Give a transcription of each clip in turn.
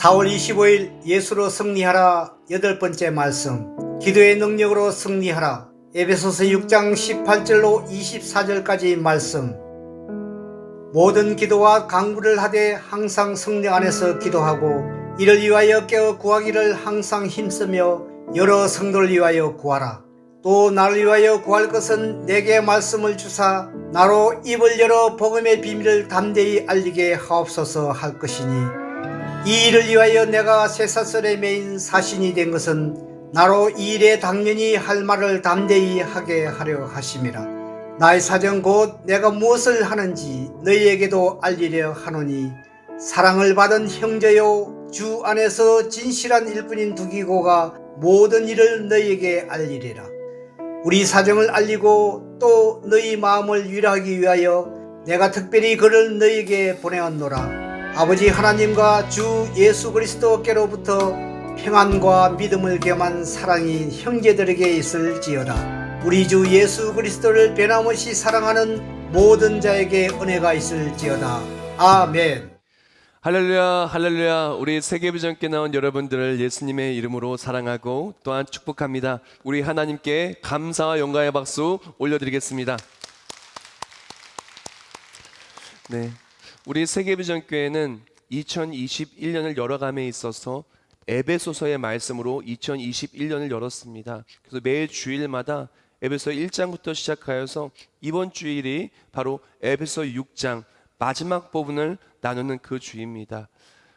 4월 25일 예수로 승리하라 여덟 번째 말씀. 기도의 능력으로 승리하라. 에베소서 6장 18절로 24절까지 말씀. 모든 기도와 간구를 하되 항상 성령 안에서 기도하고 이를 위하여 깨어 구하기를 항상 힘쓰며 여러 성도를 위하여 구하라. 또 나를 위하여 구할 것은 내게 말씀을 주사 나로 입을 열어 복음의 비밀을 담대히 알리게 하옵소서 할 것이니, 이 일을 위하여 내가 쇠사슬에 매인 사신이 된 것은 나로 이 일에 당연히 할 말을 담대히 하게 하려 하심이라. 나의 사정 곧 내가 무엇을 하는지 너희에게도 알리려 하노니, 사랑을 받은 형제요 주 안에서 진실한 일꾼인 두기고가 모든 일을 너희에게 알리리라. 우리 사정을 알리고 또 너희 마음을 위로하기 위하여 내가 특별히 그를 너희에게 보내었노라. 아버지 하나님과 주 예수 그리스도께로부터 평안과 믿음을 겸한 사랑이 형제들에게 있을지어다. 우리 주 예수 그리스도를 변함없이 사랑하는 모든 자에게 은혜가 있을지어다. 아멘. 할렐루야, 할렐루야. 우리 세계비전께 나온 여러분들을 예수님의 이름으로 사랑하고 또한 축복합니다. 우리 하나님께 감사와 영광의 박수 올려드리겠습니다. 네, 우리 세계비전교회는 2021년을 열어감에 있어서 에베소서의 말씀으로 2021년을 열었습니다. 그래서 매 주일마다 에베소 1장부터 시작하여서 이번 주일이 바로 에베소 6장 마지막 부분을 나누는 그 주입니다.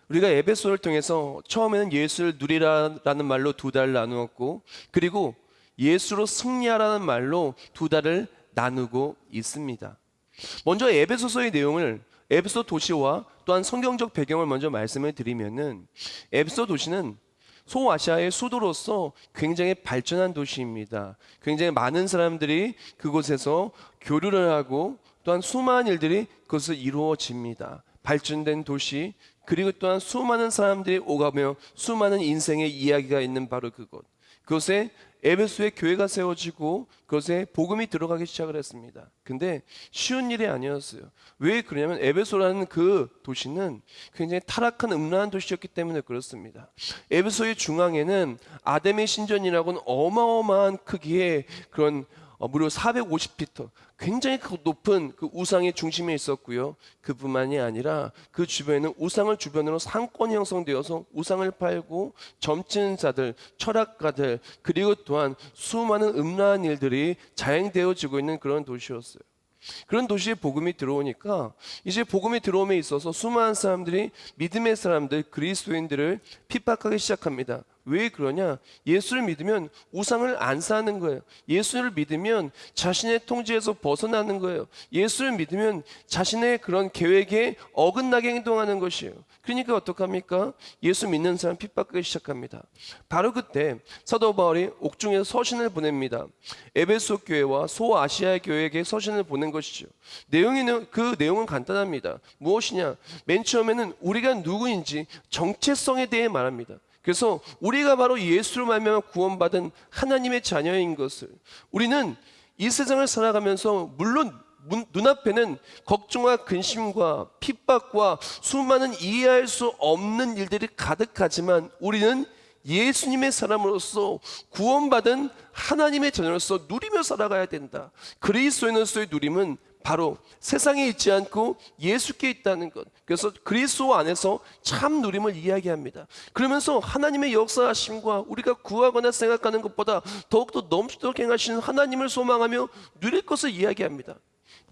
우리가 에베소를 통해서 처음에는 예수를 누리라라는 말로 두 달을 나누었고, 그리고 예수로 승리하라는 말로 두 달을 나누고 있습니다. 먼저 에베소서의 내용을, 에베소 도시와 또한 성경적 배경을 먼저 말씀을 드리면은, 에베소 도시는 소아시아의 수도로서 굉장히 발전한 도시입니다. 굉장히 많은 사람들이 그곳에서 교류를 하고 또한 수많은 일들이 그것을 이루어집니다. 발전된 도시, 그리고 또한 수많은 사람들이 오가며 수많은 인생의 이야기가 있는 바로 그곳에 에베소의 교회가 세워지고 그것에 복음이 들어가기 시작을 했습니다. 근데 쉬운 일이 아니었어요. 왜 그러냐면 에베소라는 그 도시는 굉장히 타락한 음란한 도시였기 때문에 그렇습니다. 에베소의 중앙에는 아담의 신전이라고는 어마어마한 크기의 그런 무려 450피터, 굉장히 높은 그 우상의 중심에 있었고요. 그뿐만이 아니라 그 주변에는 우상을 주변으로 상권이 형성되어서 우상을 팔고 점치는 자들, 철학가들, 그리고 또한 수많은 음란한 일들이 자행되어지고 있는 그런 도시였어요. 그런 도시에 복음이 들어오니까 이제 복음이 들어옴에 있어서 수많은 사람들이 믿음의 사람들, 그리스도인들을 핍박하기 시작합니다. 왜 그러냐? 예수를 믿으면 우상을 안 사는 거예요. 예수를 믿으면 자신의 통제에서 벗어나는 거예요. 예수를 믿으면 자신의 그런 계획에 어긋나게 행동하는 것이에요. 그러니까 어떡합니까? 예수 믿는 사람 핍박하기 시작합니다. 바로 그때 사도 바울이 옥중에서 서신을 보냅니다. 에베소 교회와 소아시아 교회에게 서신을 보낸 것이죠. 그 내용은 간단합니다. 무엇이냐? 맨 처음에는 우리가 누구인지 정체성에 대해 말합니다. 그래서 우리가 바로 예수로 말미암아 구원받은 하나님의 자녀인 것을, 우리는 이 세상을 살아가면서 물론 눈앞에는 걱정과 근심과 핍박과 수많은 이해할 수 없는 일들이 가득하지만 우리는 예수님의 사람으로서 구원받은 하나님의 자녀로서 누리며 살아가야 된다. 그리스도인으로서의 누림은 바로 세상에 있지 않고 예수께 있다는 것. 그래서 그리스도 안에서 참 누림을 이야기합니다. 그러면서 하나님의 역사하심과 우리가 구하거나 생각하는 것보다 더욱더 넘치도록 행하시는 하나님을 소망하며 누릴 것을 이야기합니다.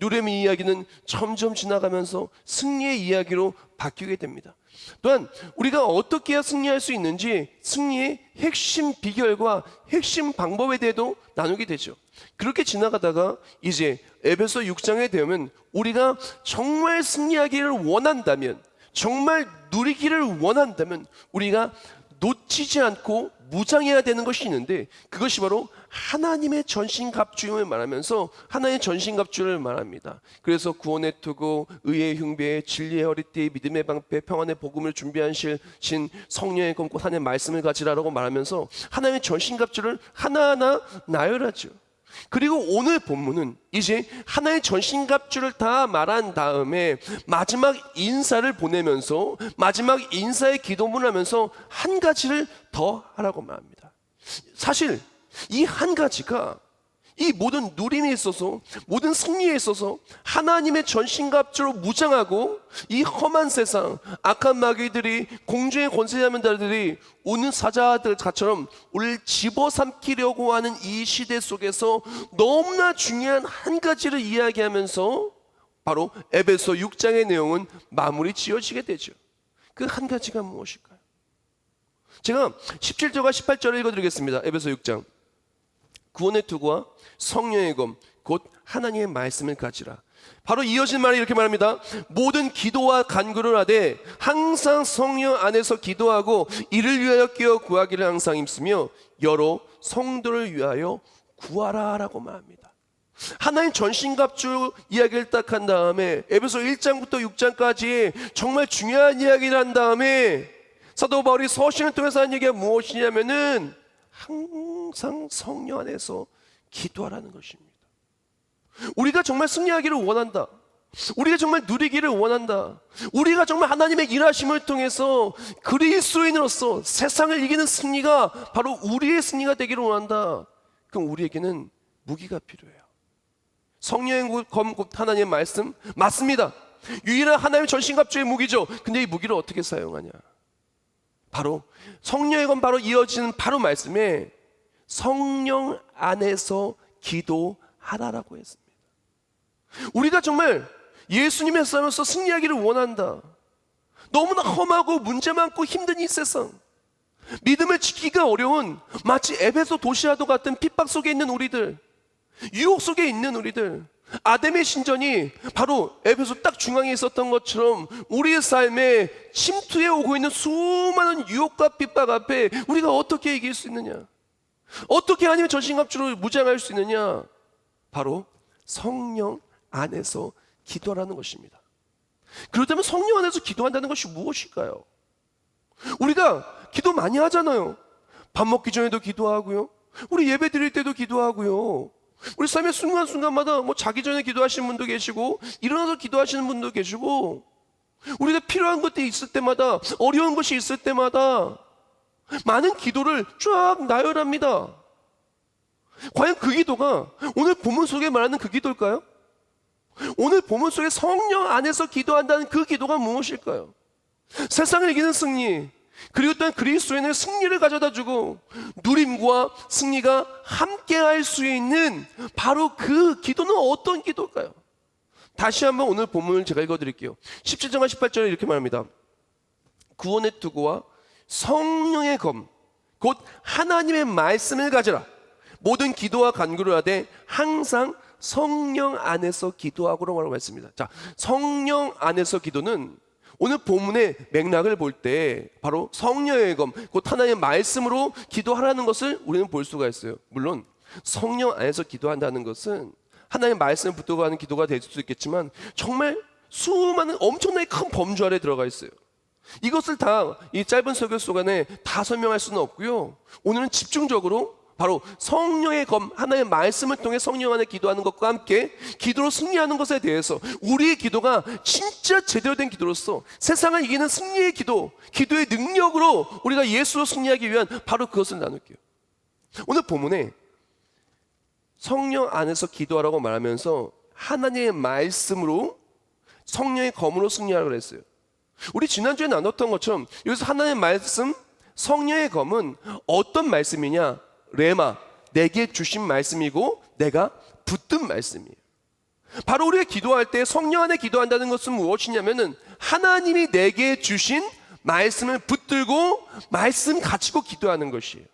누림의 이야기는 점점 지나가면서 승리의 이야기로 바뀌게 됩니다. 또한 우리가 어떻게 해야 승리할 수 있는지 승리의 핵심 비결과 핵심 방법에 대해도 나누게 되죠. 그렇게 지나가다가 이제 에베소 6장에 되면 우리가 정말 승리하기를 원한다면, 정말 누리기를 원한다면 우리가 놓치지 않고 무장해야 되는 것이 있는데, 그것이 바로 하나님의 전신갑주임을 말하면서 하나님의 전신갑주를 말합니다. 그래서 구원의 투구, 의의 흉배, 진리의 허리띠, 믿음의 방패, 평안의 복음을 준비하신 성령의 검고 하나님의 말씀을 가지라라고 말하면서 하나님의 전신갑주를 하나하나 나열하죠. 그리고 오늘 본문은 이제 하나의 전신갑주를 다 말한 다음에 마지막 인사를 보내면서 마지막 인사의 기도문을 하면서 한 가지를 더 하라고 말합니다. 사실 이 한 가지가 이 모든 누림에 있어서 모든 승리에 있어서 하나님의 전신갑주로 무장하고 이 험한 세상 악한 마귀들이 공중의 권세자면 자들이 우는 사자들처럼 우리를 집어삼키려고 하는 이 시대 속에서 너무나 중요한 한 가지를 이야기하면서 바로 에베소 6장의 내용은 마무리 지어지게 되죠. 그 한 가지가 무엇일까요? 제가 17절과 18절을 읽어드리겠습니다. 에베소 6장. 구원의 투구와 성령의 검 곧 하나님의 말씀을 가지라. 바로 이어진 말이 이렇게 말합니다. 모든 기도와 간구를 하되 항상 성령 안에서 기도하고 이를 위하여 끼어 구하기를 항상 힘쓰며 여러 성도를 위하여 구하라 라고 말합니다. 하나님 전신갑주 이야기를 딱 한 다음에 에베소 1장부터 6장까지 정말 중요한 이야기를 한 다음에 사도 바울이 서신을 통해서 한 얘기가 무엇이냐면은 항상 성령 안에서 기도하라는 것입니다. 우리가 정말 승리하기를 원한다. 우리가 정말 누리기를 원한다. 우리가 정말 하나님의 일하심을 통해서 그리스도인으로서 세상을 이기는 승리가 바로 우리의 승리가 되기를 원한다. 그럼 우리에게는 무기가 필요해요. 성령의 검 곧 하나님의 말씀 맞습니다. 유일한 하나님의 전신갑주의 무기죠. 근데 이 무기를 어떻게 사용하냐? 바로 성령의 검 바로 이어지는 바로 말씀에 성령 안에서 기도하라라고 했습니다. 우리가 정말 예수님의 싸움에서 승리하기를 원한다. 너무나 험하고 문제 많고 힘든 이 세상, 믿음을 지키기가 어려운 마치 에베소 도시와도 같은 핍박 속에 있는 우리들, 유혹 속에 있는 우리들, 아담의 신전이 바로 에베소 딱 중앙에 있었던 것처럼 우리의 삶에 침투해 오고 있는 수많은 유혹과 핍박 앞에 우리가 어떻게 이길 수 있느냐? 어떻게 하나님의 전신갑주로 무장할 수 있느냐? 바로 성령 안에서 기도하라는 것입니다. 그렇다면 성령 안에서 기도한다는 것이 무엇일까요? 우리가 기도 많이 하잖아요. 밥 먹기 전에도 기도하고요. 우리 예배 드릴 때도 기도하고요. 우리 삶의 순간순간마다 뭐 자기 전에 기도하시는 분도 계시고 일어나서 기도하시는 분도 계시고 우리가 필요한 것들이 있을 때마다 어려운 것이 있을 때마다 많은 기도를 쫙 나열합니다. 과연 그 기도가 오늘 본문 속에 말하는 그 기도일까요? 오늘 본문 속에 성령 안에서 기도한다는 그 기도가 무엇일까요? 세상을 이기는 승리, 그리고 또한 그리스도인의 승리를 가져다주고 누림과 승리가 함께할 수 있는 바로 그 기도는 어떤 기도일까요? 다시 한번 오늘 본문을 제가 읽어드릴게요. 17절과 18절에 이렇게 말합니다. 구원의 투구와 성령의 검 곧 하나님의 말씀을 가지라. 모든 기도와 간구를 하되 항상 성령 안에서 기도하고라고 했습니다. 자, 성령 안에서 기도는 오늘 본문의 맥락을 볼 때 바로 성령의 검, 곧 하나님의 말씀으로 기도하라는 것을 우리는 볼 수가 있어요. 물론 성령 안에서 기도한다는 것은 하나님의 말씀을 붙들고 하는 기도가 될 수도 있겠지만 정말 수많은 엄청나게 큰 범주 아래 들어가 있어요. 이것을 다 이 짧은 설교 속안에 다 설명할 수는 없고요. 오늘은 집중적으로 바로 성령의 검, 하나님의 말씀을 통해 성령 안에 기도하는 것과 함께 기도로 승리하는 것에 대해서 우리의 기도가 진짜 제대로 된 기도로서 세상을 이기는 승리의 기도, 기도의 능력으로 우리가 예수로 승리하기 위한 바로 그것을 나눌게요. 오늘 본문에 성령 안에서 기도하라고 말하면서 하나님의 말씀으로 성령의 검으로 승리하라고 그랬어요. 우리 지난주에 나눴던 것처럼 여기서 하나님의 말씀, 성령의 검은 어떤 말씀이냐? 레마, 내게 주신 말씀이고 내가 붙든 말씀이에요. 바로 우리가 기도할 때 성령 안에 기도한다는 것은 무엇이냐면은 하나님이 내게 주신 말씀을 붙들고 말씀 가지고 기도하는 것이에요.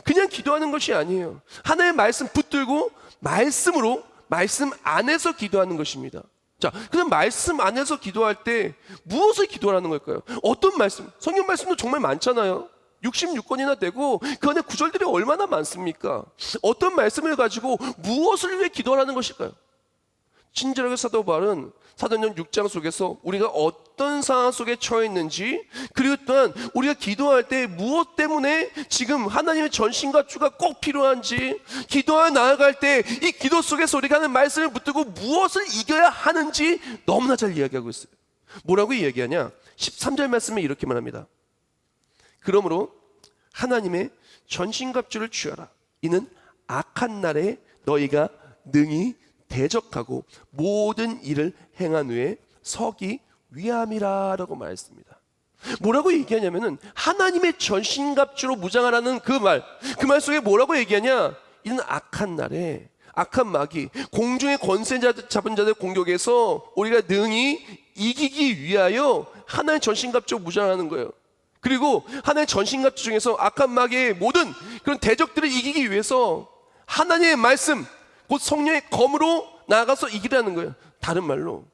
그냥 기도하는 것이 아니에요. 하나님의 말씀 붙들고 말씀으로, 말씀 안에서 기도하는 것입니다. 자, 그럼 말씀 안에서 기도할 때 무엇을 기도하는 걸까요? 어떤 말씀? 성경 말씀도 정말 많잖아요. 66권이나 되고 그 안에 구절들이 얼마나 많습니까? 어떤 말씀을 가지고 무엇을 위해 기도하는 것일까요? 친절하게 사도 바울은 사도행전 6장 속에서 우리가 어떤 상황 속에 처해 있는지, 그리고 또한 우리가 기도할 때 무엇 때문에 지금 하나님의 전신갑주가 꼭 필요한지, 기도하여 나아갈 때 이 기도 속에서 우리가 하는 말씀을 붙들고 무엇을 이겨야 하는지 너무나 잘 이야기하고 있어요. 뭐라고 이야기하냐? 13절 말씀에 이렇게 말합니다. 그러므로 하나님의 전신갑주를 취하라. 이는 악한 날에 너희가 능히 대적하고 모든 일을 행한 후에 서기 위함이라 라고 말했습니다. 뭐라고 얘기하냐면은 하나님의 전신갑주로 무장하라는 그 말 속에 뭐라고 얘기하냐? 이는 악한 날에, 악한 마귀, 공중의 권세 잡은 자들 공격에서 우리가 능히 이기기 위하여 하나님의 전신갑주로 무장하는 거예요. 그리고 하나님의 전신갑주 중에서 악한 마귀의 모든 그런 대적들을 이기기 위해서 하나님의 말씀, 곧 성령의 검으로 나아가서 이기라는 거예요. 다른 말로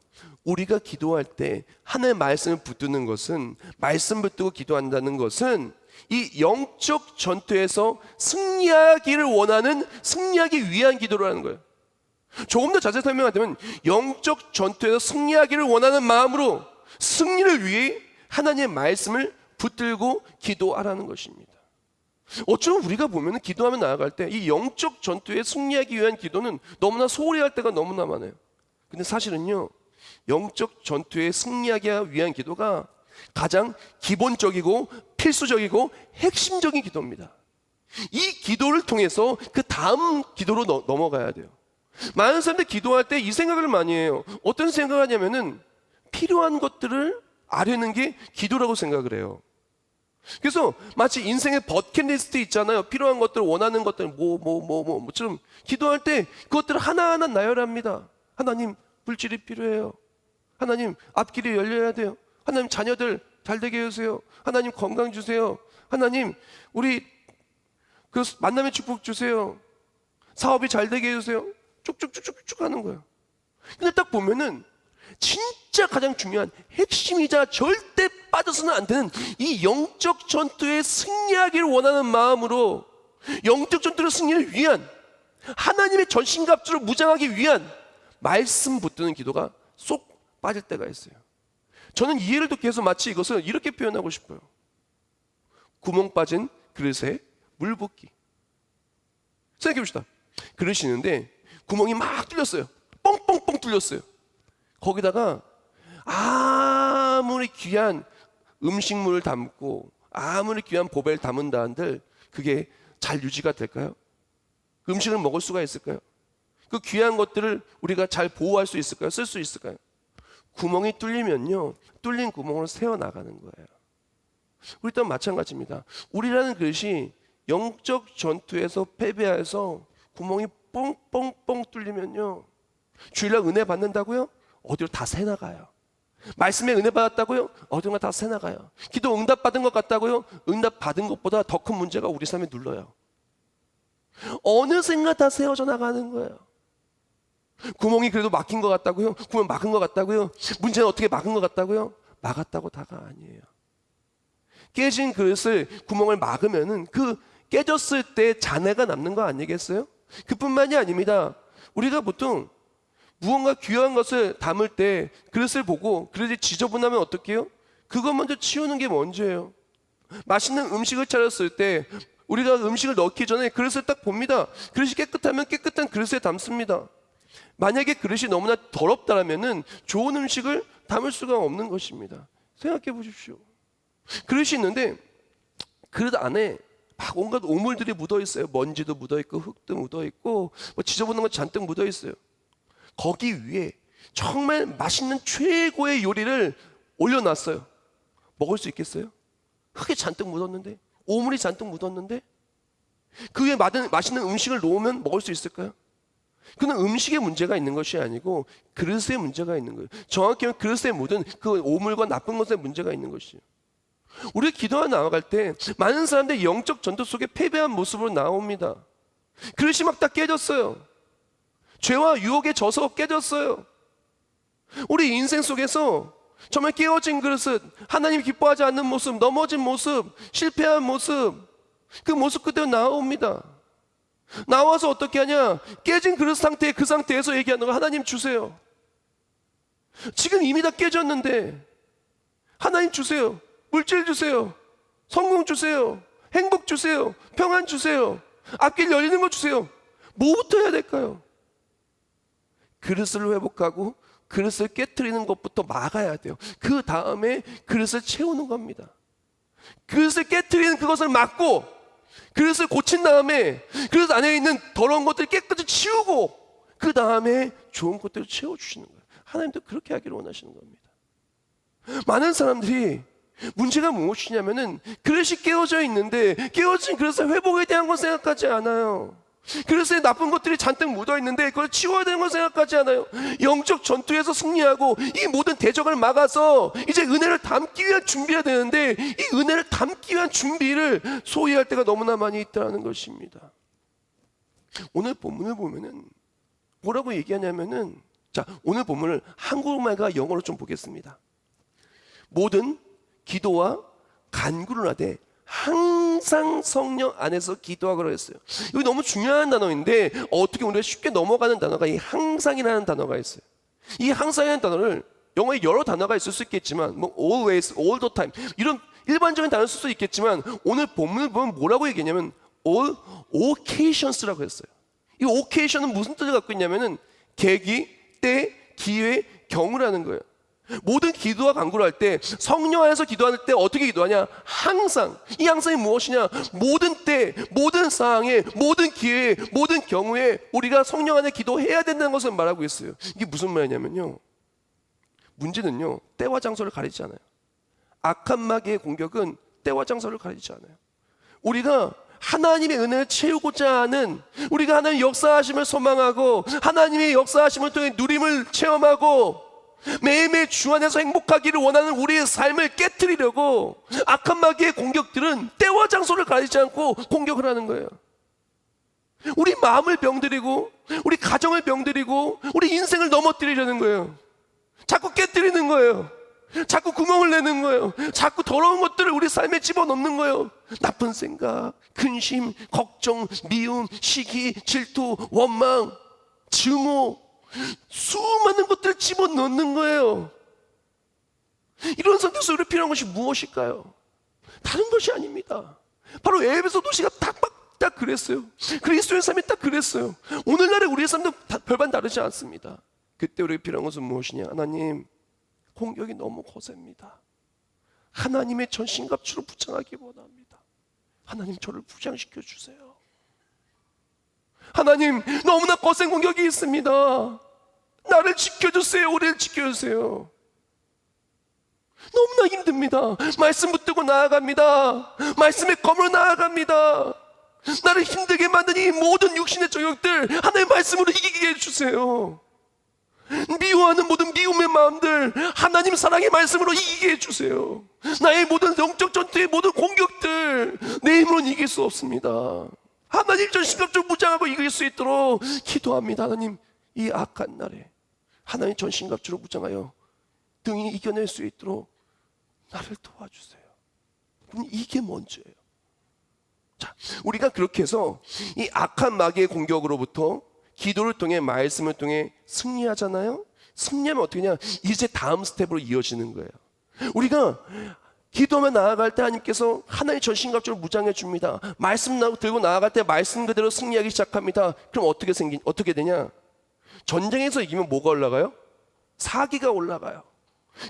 우리가 기도할 때 하나님의 말씀을 붙드는 것은, 말씀 붙들고 기도한다는 것은 이 영적 전투에서 승리하기를 원하는, 승리하기 위한 기도라는 거예요. 조금 더 자세히 설명하자면 영적 전투에서 승리하기를 원하는 마음으로 승리를 위해 하나님의 말씀을 붙들고 기도하라는 것입니다. 어쩌면 우리가 보면 기도하며 나아갈 때 이 영적 전투에 승리하기 위한 기도는 너무나 소홀히 할 때가 너무나 많아요. 근데 사실은요, 영적 전투에 승리하기 위한 기도가 가장 기본적이고 필수적이고 핵심적인 기도입니다. 이 기도를 통해서 그 다음 기도로 넘어가야 돼요. 많은 사람들이 기도할 때 이 생각을 많이 해요. 어떤 생각을 하냐면은 필요한 것들을 아려는 게 기도라고 생각을 해요. 그래서 마치 인생의 버킷리스트 있잖아요. 필요한 것들, 원하는 것들, 뭐처럼 기도할 때 그것들을 하나하나 나열합니다. 하나님, 물질이 필요해요. 하나님, 앞길이 열려야 돼요. 하나님, 자녀들 잘 되게 해주세요. 하나님, 건강 주세요. 하나님, 우리 그 만남의 축복 주세요. 사업이 잘 되게 해주세요. 쭉쭉쭉쭉 하는 거예요. 근데 딱 보면은 진짜 가장 중요한 핵심이자 절대 빠져서는 안 되는 이 영적 전투에 승리하기를 원하는 마음으로, 영적 전투를 승리를 위한, 하나님의 전신갑주를 무장하기 위한 말씀 붙드는 기도가 쏙 빠질 때가 있어요. 저는 이해를 돕기 위해서 마치 이것을 이렇게 표현하고 싶어요. 구멍 빠진 그릇에 물 붓기. 생각해 봅시다. 그릇이 있는데 구멍이 막 뚫렸어요. 뻥뻥뻥 뚫렸어요. 거기다가 아무리 귀한 음식물을 담고 아무리 귀한 보배를 담은다 한들 그게 잘 유지가 될까요? 음식을 먹을 수가 있을까요? 그 귀한 것들을 우리가 잘 보호할 수 있을까요? 쓸 수 있을까요? 구멍이 뚫리면요, 뚫린 구멍으로 새어나가는 거예요. 우리 또한 마찬가지입니다. 우리라는 그릇이 영적 전투에서 패배해서 구멍이 뻥뻥뻥 뚫리면요, 주일날 은혜 받는다고요? 어디로 다 새나가요. 말씀에 은혜 받았다고요? 어딘가 다 새나가요. 기도 응답 받은 것 같다고요? 응답 받은 것보다 더 큰 문제가 우리 삶에 눌러요. 어느샌가 다 새어져 나가는 거예요. 구멍이 그래도 막힌 것 같다고요? 구멍 막은 것 같다고요? 문제는 어떻게 막은 것 같다고요? 막았다고 다가 아니에요. 깨진 그릇을 구멍을 막으면은 그 깨졌을 때 잔해가 남는 거 아니겠어요? 그뿐만이 아닙니다. 우리가 보통 무언가 귀한 것을 담을 때 그릇을 보고 그릇이 지저분하면 어떻게 해요? 그것 먼저 치우는 게 먼저예요. 맛있는 음식을 차렸을 때 우리가 음식을 넣기 전에 그릇을 딱 봅니다. 그릇이 깨끗하면 깨끗한 그릇에 담습니다. 만약에 그릇이 너무나 더럽다라면은 좋은 음식을 담을 수가 없는 것입니다. 생각해 보십시오. 그릇이 있는데 그릇 안에 막 온갖 오물들이 묻어 있어요. 먼지도 묻어 있고 흙도 묻어 있고 뭐 지저분한 거 잔뜩 묻어 있어요. 거기 위에 정말 맛있는 최고의 요리를 올려놨어요. 먹을 수 있겠어요? 흙이 잔뜩 묻었는데, 오물이 잔뜩 묻었는데 그 위에 맛있는 음식을 놓으면 먹을 수 있을까요? 그는 음식에 문제가 있는 것이 아니고 그릇에 문제가 있는 거예요. 정확히 하면 그릇에 묻은 그 오물과 나쁜 것에 문제가 있는 것이에요. 우리 기도하러 나아갈 때 많은 사람들이 영적 전투 속에 패배한 모습으로 나옵니다. 그릇이 막 다 깨졌어요. 죄와 유혹에 져서 깨졌어요. 우리 인생 속에서 정말 깨어진 그릇은 하나님 기뻐하지 않는 모습, 넘어진 모습, 실패한 모습, 그 모습 그대로 나옵니다. 나와서 어떻게 하냐? 깨진 그릇 상태에, 그 상태에서 얘기하는 거, 하나님 주세요. 지금 이미 다 깨졌는데 하나님 주세요. 물질 주세요. 성공 주세요. 행복 주세요. 평안 주세요. 앞길 열리는 거 주세요. 뭐부터 해야 될까요? 그릇을 회복하고 그릇을 깨트리는 것부터 막아야 돼요. 그 다음에 그릇을 채우는 겁니다. 그릇을 깨트리는 그것을 막고 그릇을 고친 다음에 그릇 안에 있는 더러운 것들을 깨끗이 치우고 그 다음에 좋은 것들을 채워주시는 거예요. 하나님도 그렇게 하기를 원하시는 겁니다. 많은 사람들이 문제가 무엇이냐면은 그릇이 깨어져 있는데 깨어진 그릇의 회복에 대한 건 생각하지 않아요. 그릇에 나쁜 것들이 잔뜩 묻어 있는데 그걸 치워야 되는 건 생각하지 않아요. 영적 전투에서 승리하고 이 모든 대적을 막아서 이제 은혜를 담기 위한 준비해야 되는데 이 은혜를 담기 위한 준비를 소홀히할 때가 너무나 많이 있다는 것입니다. 오늘 본문을 보면은 뭐라고 얘기하냐면은, 자, 오늘 본문을 한국말과 영어로 좀 보겠습니다. 모든 기도와 간구를 하되 항상 성령 안에서 기도하라고 했어요. 이거 너무 중요한 단어인데 어떻게 우리가 쉽게 넘어가는 단어가 이 항상이라는 단어가 있어요. 이 항상이라는 단어를 영어에 여러 단어가 있을 수 있겠지만 뭐 always, all the time 이런 일반적인 단어를 쓸 수 있겠지만 오늘 본문을 보면 뭐라고 얘기했냐면 all occasions라고 했어요. 이 occasion은 무슨 뜻을 갖고 있냐면은 계기, 때, 기회, 경우라는 거예요. 모든 기도와 간구를 할 때 성령 안에서 기도할 때 어떻게 기도하냐? 항상. 이 항상이 무엇이냐? 모든 때, 모든 상황에, 모든 기회에, 모든 경우에 우리가 성령 안에 기도해야 된다는 것을 말하고 있어요. 이게 무슨 말이냐면요, 문제는요 때와 장소를 가리지 않아요. 악한 마귀의 공격은 때와 장소를 가리지 않아요. 우리가 하나님의 은혜를 채우고자 하는, 우리가 하나님의 역사하심을 소망하고 하나님의 역사하심을 통해 누림을 체험하고 매일매일 주 안에서 행복하기를 원하는 우리의 삶을 깨트리려고 악한 마귀의 공격들은 때와 장소를 가리지 않고 공격을 하는 거예요. 우리 마음을 병들이고 우리 가정을 병들이고 우리 인생을 넘어뜨리려는 거예요. 자꾸 깨트리는 거예요. 자꾸 구멍을 내는 거예요. 자꾸 더러운 것들을 우리 삶에 집어넣는 거예요. 나쁜 생각, 근심, 걱정, 미움, 시기, 질투, 원망, 증오, 수많은 것들을 집어넣는 거예요. 이런 상태에서 우리 필요한 것이 무엇일까요? 다른 것이 아닙니다. 바로 에베소 도시가 딱 그랬어요. 그리스도의 삶이 딱 그랬어요. 오늘날의 우리의 삶도 별반 다르지 않습니다. 그때 우리가 필요한 것은 무엇이냐? 하나님, 공격이 너무 거셉니다. 하나님의 전신갑주로 부창하기 원합니다. 하나님, 저를 부장시켜 주세요. 하나님, 너무나 거센 공격이 있습니다. 나를 지켜주세요. 우리를 지켜주세요. 너무나 힘듭니다. 말씀 붙들고 나아갑니다. 말씀의 검으로 나아갑니다. 나를 힘들게 만든 이 모든 육신의 저격들 하나님의 말씀으로 이기게 해주세요. 미워하는 모든 미움의 마음들 하나님 사랑의 말씀으로 이기게 해주세요. 나의 모든 영적 전투의 모든 공격들 내 힘으로는 이길 수 없습니다. 하나님 전신갑주로 무장하고 이길 수 있도록 기도합니다. 하나님, 이 악한 날에 하나님 전신갑주로 무장하여 등이 이겨낼 수 있도록 나를 도와주세요. 이게 먼저예요. 자, 우리가 그렇게 해서 이 악한 마귀의 공격으로부터 기도를 통해 말씀을 통해 승리하잖아요. 승리하면 어떻게 하냐? 이제 다음 스텝으로 이어지는 거예요. 우리가 기도하며 나아갈 때 하나님께서 하나의 전신갑주로 무장해 줍니다. 말씀 들고 나아갈 때 말씀 그대로 승리하기 시작합니다. 그럼 어떻게 되냐? 전쟁에서 이기면 뭐가 올라가요? 사기가 올라가요.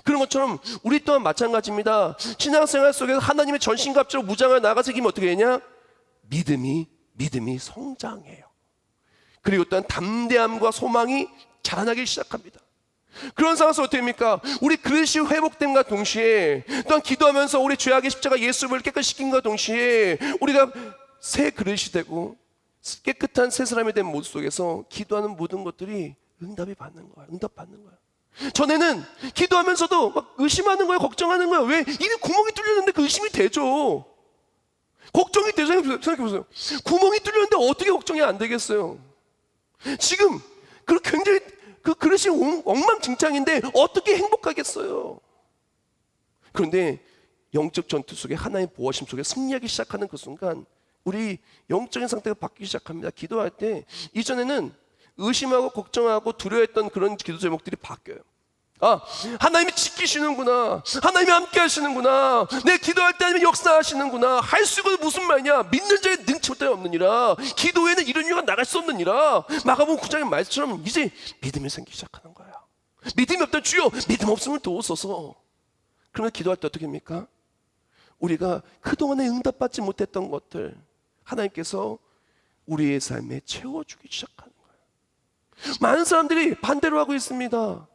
그런 것처럼 우리 또한 마찬가지입니다. 신앙생활 속에서 하나님의 전신갑주로 무장해 나가서 이기면 어떻게 되냐? 믿음이 성장해요. 그리고 또한 담대함과 소망이 자라나기 시작합니다. 그런 상황에서 어떻게 됩니까? 우리 그릇이 회복됨과 동시에 또한 기도하면서 우리 죄악의 십자가 예수를 깨끗이 시킨과 동시에 우리가 새 그릇이 되고 깨끗한 새 사람이 된 모습 속에서 기도하는 모든 것들이 응답받는 거예요. 전에는 기도하면서도 막 의심하는 거예요. 걱정하는 거예요. 왜? 입에 구멍이 뚫렸는데 그 의심이 되죠. 걱정이 되죠. 생각해보세요. 구멍이 뚫렸는데 어떻게 걱정이 안 되겠어요? 지금 굉장히 그 그릇이 엉망진창인데 어떻게 행복하겠어요? 그런데 영적 전투 속에 하나의 보호심 속에 승리하기 시작하는 그 순간 우리 영적인 상태가 바뀌기 시작합니다. 기도할 때 이전에는 의심하고 걱정하고 두려워했던 그런 기도 제목들이 바뀌어요. 하나님이 지키시는구나, 하나님이 함께 하시는구나, 내 기도할 때 하나님이 역사하시는구나 할 수 있는 무슨 말이냐. 믿는 자의 능치 못함이 없느니라, 기도에는 이런 이유가 나갈 수 없느니라. 마가복음 9장의 말씀처럼 이제 믿음이 생기기 시작하는 거야. 믿음이 없다, 주여 믿음 없음을 도우소서. 그러면 기도할 때 어떻게 합니까? 우리가 그동안에 응답받지 못했던 것들 하나님께서 우리의 삶에 채워주기 시작하는 거예요. 많은 사람들이 반대로 하고 있습니다.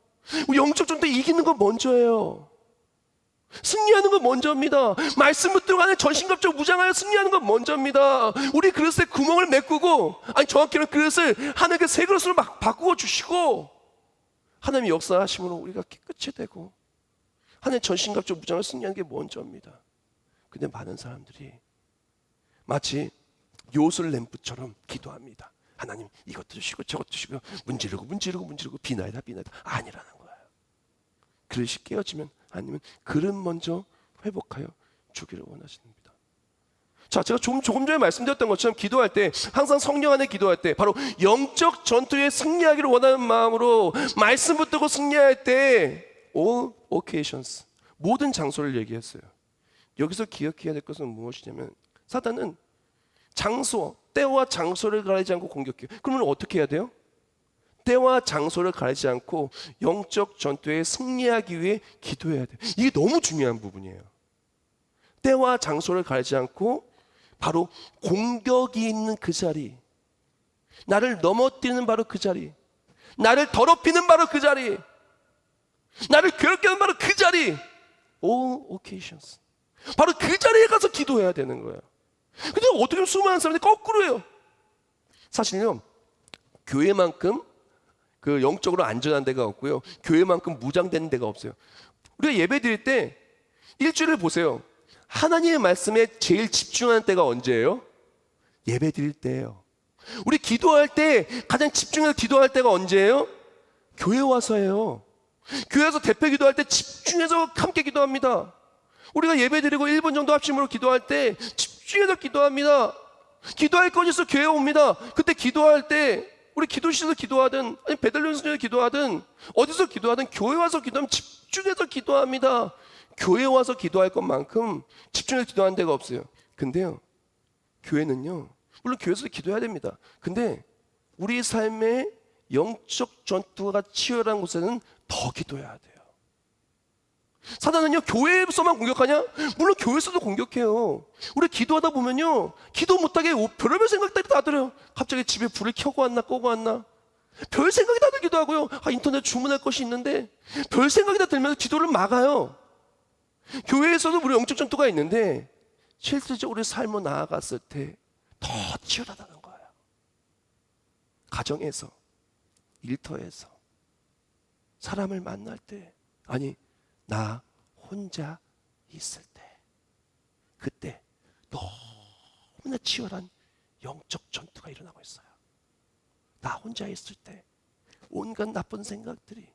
영적 전투 이기는 건 먼저예요. 승리하는 건 먼저입니다. 말씀 붙들고 안에 전신갑주로 무장하여 승리하는 건 먼저입니다. 우리 그릇에 구멍을 메꾸고, 정확히는 그릇을 하나님께 새 그릇으로 막 바꾸어 주시고, 하나님의 역사하심으로 우리가 깨끗이 되고, 하나님 전신갑주로 무장을 승리하는 게 먼저입니다. 근데 많은 사람들이 마치 요술 램프처럼 기도합니다. 하나님 이것도 주시고 저것도 주시고, 문지르고 비나이다 아니라는 거예요. 그릇이 깨어지면 아니면 그릇 먼저 회복하여 주기를 원하십니다. 자, 제가 조금 전에 말씀드렸던 것처럼 기도할 때 항상 성령 안에 기도할 때 바로 영적 전투에 승리하기를 원하는 마음으로 말씀 붙들고 승리할 때 all occasions, 모든 장소를 얘기했어요. 여기서 기억해야 될 것은 무엇이냐면, 사단은 장소, 때와 장소를 가리지 않고 공격해요. 그러면 어떻게 해야 돼요? 때와 장소를 가리지 않고 영적 전투에 승리하기 위해 기도해야 돼요. 이게 너무 중요한 부분이에요. 때와 장소를 가리지 않고 바로 공격이 있는 그 자리, 나를 넘어뜨리는 바로 그 자리, 나를 더럽히는 바로 그 자리, 나를 괴롭게 하는 바로 그 자리, all occasions, 바로 그 자리에 가서 기도해야 되는 거예요. 근데 어떻게 보면 수많은 사람들이 거꾸로 해요. 사실요, 교회만큼 그 영적으로 안전한 데가 없고요, 교회만큼 무장되는 데가 없어요. 우리가 예배 드릴 때 일주일을 보세요. 하나님의 말씀에 제일 집중하는 때가 언제예요? 예배 드릴 때예요. 우리 기도할 때 가장 집중해서 기도할 때가 언제예요? 교회 와서예요. 교회에서 대표 기도할 때 집중해서 함께 기도합니다. 우리가 예배 드리고 1분 정도 합심으로 기도할 때 집중해서 기도합니다. 기도할 것이 있어 교회에 옵니다. 그때 기도할 때 우리 기도실에서 기도하든 아니 베들레헴에서 기도하든 어디서 기도하든 교회 와서 기도하면 집중해서 기도합니다. 교회 와서 기도할 것만큼 집중해서 기도하는 데가 없어요. 근데요, 교회는요, 물론 교회에서 기도해야 됩니다. 근데 우리 삶의 영적 전투가 치열한 곳에는 더 기도해야 돼요. 사단은요, 교회에서만 공격하냐? 물론 교회에서도 공격해요. 우리 기도하다 보면요, 기도 못하게 별의별 생각들이 다 들어요. 갑자기 집에 불을 켜고 왔나 끄고 왔나, 별 생각이 다 들기도 하고요. 인터넷 주문할 것이 있는데 별 생각이 다 들면서 기도를 막아요. 교회에서도 우리 영적 전투가 있는데 실질적으로 우리 삶을 나아갔을 때 더 치열하다는 거예요. 가정에서, 일터에서, 사람을 만날 때, 아니 나 혼자 있을 때, 그때 너무나 치열한 영적 전투가 일어나고 있어요. 나 혼자 있을 때 온갖 나쁜 생각들이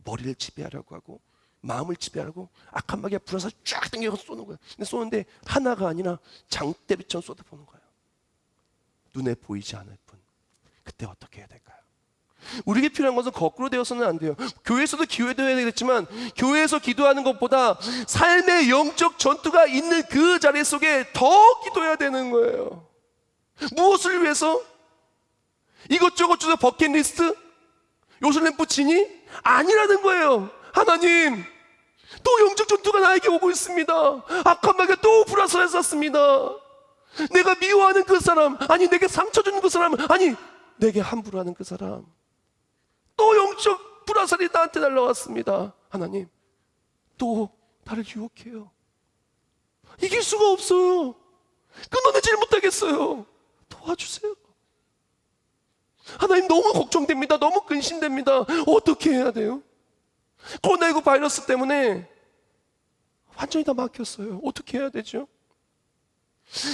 머리를 지배하려고 하고 마음을 지배하려고 악한 마귀가 불어서 쫙 당겨서 쏘는 거예요. 근데 쏘는데 하나가 아니라 장대비처럼 쏟아보는 거예요. 눈에 보이지 않을 뿐. 그때 어떻게 해야 될까요? 우리에게 필요한 것은 거꾸로 되어서는 안 돼요. 교회에서도 기도해야 되겠지만 교회에서 기도하는 것보다 삶의 영적 전투가 있는 그 자리 속에 더 기도해야 되는 거예요. 무엇을 위해서? 이것저것 주서 버킷리스트? 요술램프 지니? 아니라는 거예요. 하나님, 또 영적 전투가 나에게 오고 있습니다. 악한 마귀가 또 불화살을 쐈습니다. 내가 미워하는 그 사람, 아니 내게 상처 주는 그 사람, 아니 내게 함부로 하는 그 사람, 또 영적 불화살이 나한테 날라왔습니다. 하나님, 또 나를 유혹해요. 이길 수가 없어요. 끊어내질 못하겠어요. 도와주세요. 하나님, 너무 걱정됩니다. 너무 근심됩니다. 어떻게 해야 돼요? 코로나19 바이러스 때문에 완전히 다 막혔어요. 어떻게 해야 되죠?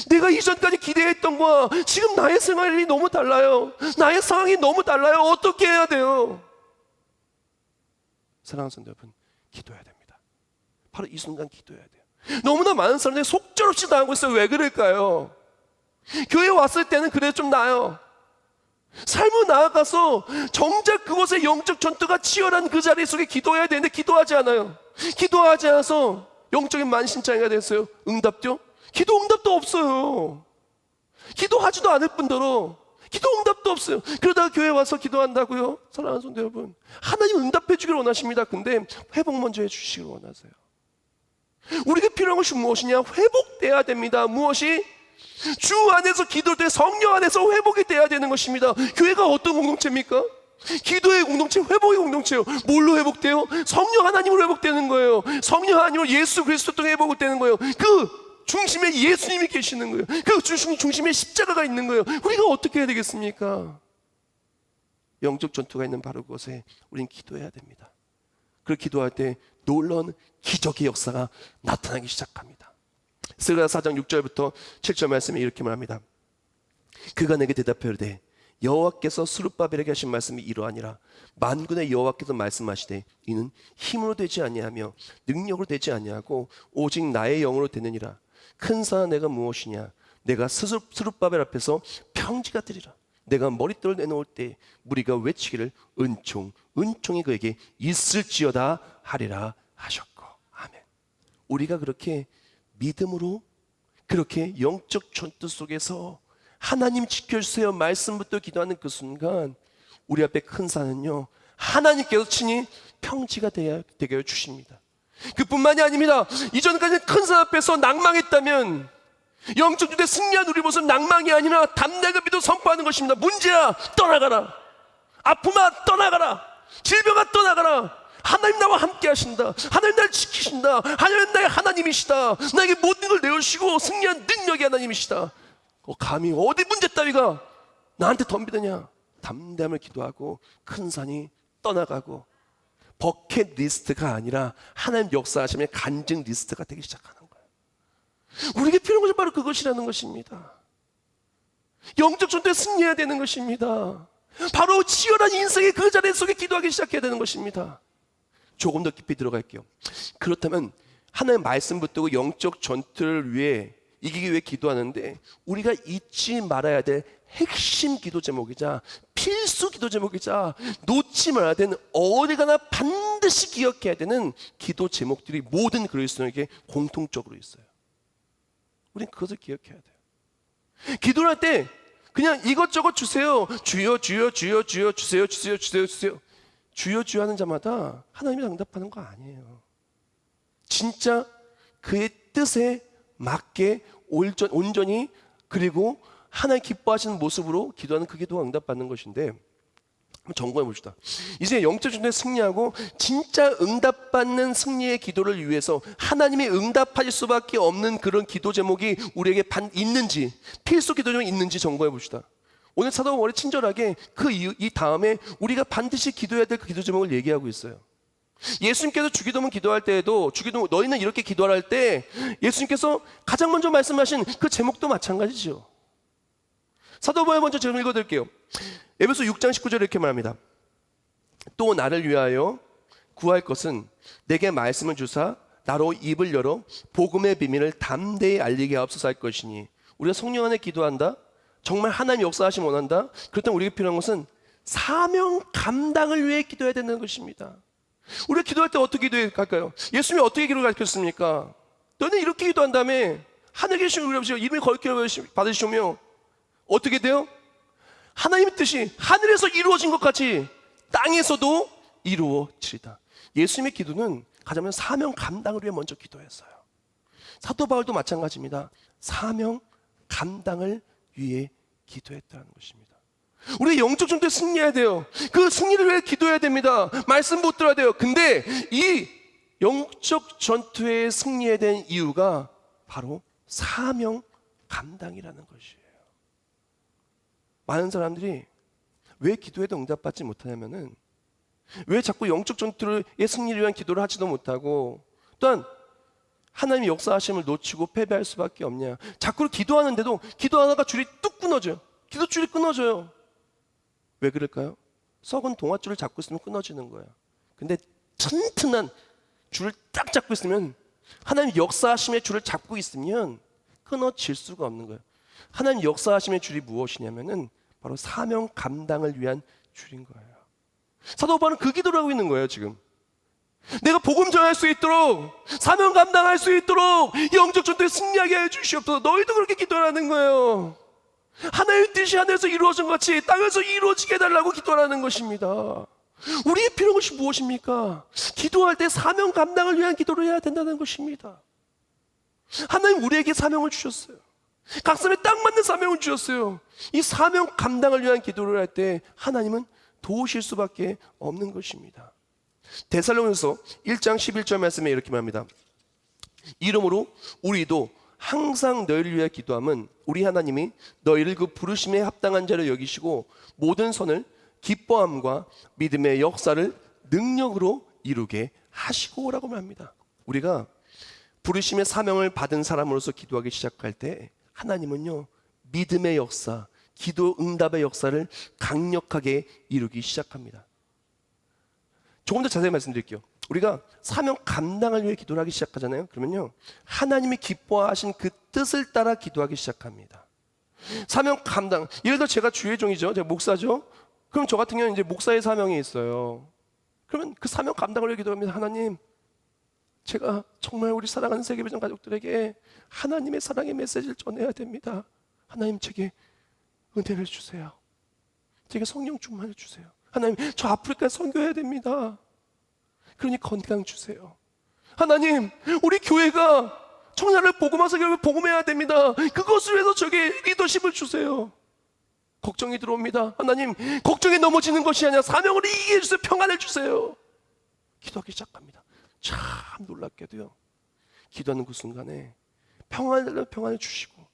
내가 이전까지 기대했던 거와 지금 나의 생활이 너무 달라요. 나의 상황이 너무 달라요. 어떻게 해야 돼요? 사랑하는 성도 여러분, 기도해야 됩니다. 바로 이 순간 기도해야 돼요. 너무나 많은 사람들이 속절없이 당하고 있어요. 왜 그럴까요? 교회 왔을 때는 그래도 좀 나아요. 삶으로 나아가서 정작 그곳에 영적 전투가 치열한 그 자리 속에 기도해야 되는데 기도하지 않아요. 기도하지 않아서 영적인 만신창이가 됐어요. 응답죠? 기도 응답도 없어요. 기도하지도 않을 뿐더러 기도 응답도 없어요. 그러다가 교회 와서 기도한다고요? 사랑하는 성도 여러분, 하나님 응답해 주기를 원하십니다. 근데 회복 먼저 해주시기를 원하세요. 우리에게 필요한 것이 무엇이냐? 회복돼야 됩니다. 무엇이? 주 안에서 기도할 때 성령 안에서 회복이 돼야 되는 것입니다. 교회가 어떤 공동체입니까? 기도의 공동체, 회복의 공동체요. 뭘로 회복돼요? 성령 하나님으로 회복되는 거예요. 성령 하나님으로 예수 그리스도 통해 회복되는 거예요. 그 중심에 예수님이 계시는 거예요. 그 중심에 십자가가 있는 거예요. 우리가 어떻게 해야 되겠습니까? 영적 전투가 있는 바로 그곳에 우리는 기도해야 됩니다. 그 기도할 때 놀라운 기적의 역사가 나타나기 시작합니다. 스가 4장 6절부터 7절 말씀에 이렇게 말합니다. 그가 내게 대답하여 이르되 여호와께서 스룹바벨에게 하신 말씀이 이러하니라. 만군의 여호와께서 말씀하시되 이는 힘으로 되지 아니하며 능력으로 되지 아니하고 오직 나의 영으로 되느니라. 큰 사람 내가 무엇이냐? 내가 스룹바벨 앞에서 평지가 되리라. 내가 머릿돌을 내놓을 때 무리가 외치기를 은총이 그에게 있을지어다 하리라 하셨고. 아멘. 우리가 그렇게 믿음으로 그렇게 영적 전투 속에서 하나님 지켜주세요 말씀부터 기도하는 그 순간 우리 앞에 큰 산은요 하나님께서 친히 평지가 되게 해 주십니다. 그뿐만이 아닙니다. 이전까지 큰 산 앞에서 낭망했다면 영적 전투에 승리한 우리 모습은 낭망이 아니라 담대하게 믿어 선포하는 것입니다. 문제야 떠나가라. 아픔아 떠나가라. 질병아 떠나가라. 하나님 나와 함께 하신다. 하나님 나를 지키신다. 하나님 나의 하나님이시다. 나에게 모든 걸 내어주시고 승리한 능력이 하나님이시다. 감히 어디 문제 따위가 나한테 덤비느냐. 담대함을 기도하고 큰 산이 떠나가고 버킷리스트가 아니라 하나님 역사하심의 간증 리스트가 되기 시작하는 거예요. 우리에게 필요한 것은 바로 그것이라는 것입니다. 영적 전투에 승리해야 되는 것입니다. 바로 치열한 인생의 그 자리 속에 기도하기 시작해야 되는 것입니다. 조금 더 깊이 들어갈게요. 그렇다면 하나님의 말씀 붙들고 영적 전투를 위해 이기기 위해 기도하는데 우리가 잊지 말아야 될 핵심 기도 제목이자 필수 기도 제목이자 놓지 말아야 되는 어디 가나 반드시 기억해야 되는 기도 제목들이 모든 그리스도인에게 공통적으로 있어요. 우린 그것을 기억해야 돼요. 기도를 할 때 그냥 이것저것 주세요. 주여 주여 주여 주여 주세요 주세요 주세요 주세요. 주여 주여 하는 자마다 하나님이 응답하는 거 아니에요. 진짜 그의 뜻에 맞게 온전히 그리고 하나님 기뻐하시는 모습으로 기도하는 그 기도가 응답받는 것인데 한번 점검해 봅시다. 이제 영적 전투에 승리하고 진짜 응답받는 승리의 기도를 위해서 하나님이 응답하실 수밖에 없는 그런 기도 제목이 우리에게 있는지 필수 기도 제목이 있는지 점검해 봅시다. 오늘 사도가 머리 친절하게 이 다음에 우리가 반드시 기도해야 될 그 기도 제목을 얘기하고 있어요. 예수님께서 주기도문 기도할 때에도 주기도문 너희는 이렇게 기도하라 할 때 예수님께서 가장 먼저 말씀하신 그 제목도 마찬가지죠. 사도바울 먼저 제가 읽어드릴게요. 에베소 6장 19절에 이렇게 말합니다. 또 나를 위하여 구할 것은 내게 말씀을 주사 나로 입을 열어 복음의 비밀을 담대히 알리게 하옵소서 할 것이니. 우리가 성령 안에 기도한다. 정말 하나님 역사하심 원한다. 그렇다면 우리에게 필요한 것은 사명 감당을 위해 기도해야 되는 것입니다. 우리가 기도할 때 어떻게 기도할까요? 예수님이 어떻게 기도를 가르쳤습니까? 너는 이렇게 기도한 다음에 하늘에 계신 우리 아버지 이름이 거룩히 받으시오며 어떻게 돼요? 하나님의 뜻이 하늘에서 이루어진 것 같이 땅에서도 이루어지다. 예수님의 기도는 가자면 사명 감당을 위해 먼저 기도했어요. 사도 바울도 마찬가지입니다. 사명 감당을 위해 기도했다는 것입니다. 우리 영적 전투에 승리해야 돼요. 그 승리를 위해 기도해야 됩니다. 말씀 붙들어야 돼요. 근데 이 영적 전투에 승리해야 되는 이유가 바로 사명 감당이라는 것이에요. 많은 사람들이 왜 기도해도 응답받지 못하냐면은 왜 자꾸 영적 전투의 승리를 위한 기도를 하지도 못하고 또한 하나님의 역사하심을 놓치고 패배할 수밖에 없냐. 자꾸 기도하는데도 기도하다가 줄이 뚝 끊어져요. 기도줄이 끊어져요. 왜 그럴까요? 썩은 동아줄을 잡고 있으면 끊어지는 거예요. 근데 튼튼한 줄을 딱 잡고 있으면 하나님 역사하심의 줄을 잡고 있으면 끊어질 수가 없는 거예요. 하나님 역사하심의 줄이 무엇이냐면은 바로 사명 감당을 위한 줄인 거예요. 사도 바울은 그 기도를 하고 있는 거예요, 지금. 내가 복음 전할 수 있도록, 사명 감당할 수 있도록 영적 전투에 승리하게 해 주시옵소서. 너희도 그렇게 기도하는 거예요. 하나님의 뜻이 하늘에서 이루어진 것 같이 땅에서 이루어지게 해달라고 기도하는 것입니다. 우리의 필요한 것이 무엇입니까? 기도할 때 사명 감당을 위한 기도를 해야 된다는 것입니다. 하나님 우리에게 사명을 주셨어요. 각 사람에 딱 맞는 사명을 주셨어요. 이 사명 감당을 위한 기도를 할 때 하나님은 도우실 수밖에 없는 것입니다. 데살로니가서 1장 11절 말씀에 이렇게 말합니다. 이러므로 우리도 항상 너희를 위해 기도함은 우리 하나님이 너희를 그 부르심에 합당한 자로 여기시고 모든 선을 기뻐함과 믿음의 역사를 능력으로 이루게 하시고 라고 말합니다. 우리가 부르심의 사명을 받은 사람으로서 기도하기 시작할 때 하나님은요, 믿음의 역사, 기도 응답의 역사를 강력하게 이루기 시작합니다. 조금 더 자세히 말씀드릴게요. 우리가 사명 감당을 위해 기도를 하기 시작하잖아요. 그러면요, 하나님이 기뻐하신 그 뜻을 따라 기도하기 시작합니다. 사명 감당, 예를 들어 제가 주의 종이죠, 제가 목사죠. 그럼 저 같은 경우는 이제 목사의 사명이 있어요. 그러면 그 사명 감당을 위해 기도합니다. 하나님, 제가 정말 우리 사랑하는 세계비전 가족들에게 하나님의 사랑의 메시지를 전해야 됩니다. 하나님, 제게 은혜를 주세요. 제게 성령 충만을 주세요. 하나님, 저 아프리카에 선교해야 됩니다. 그러니 건강 주세요. 하나님, 우리 교회가 청년을 복음화 사역을 복음해야 됩니다. 그것을 위해서 저에게 리더십을 주세요. 걱정이 들어옵니다. 하나님, 걱정에 넘어지는 것이 아니라 사명을 이기게 해주세요. 평안을 주세요. 기도하기 시작합니다. 참 놀랍게도요, 기도하는 그 순간에 평안을 달라면 평안을 주시고,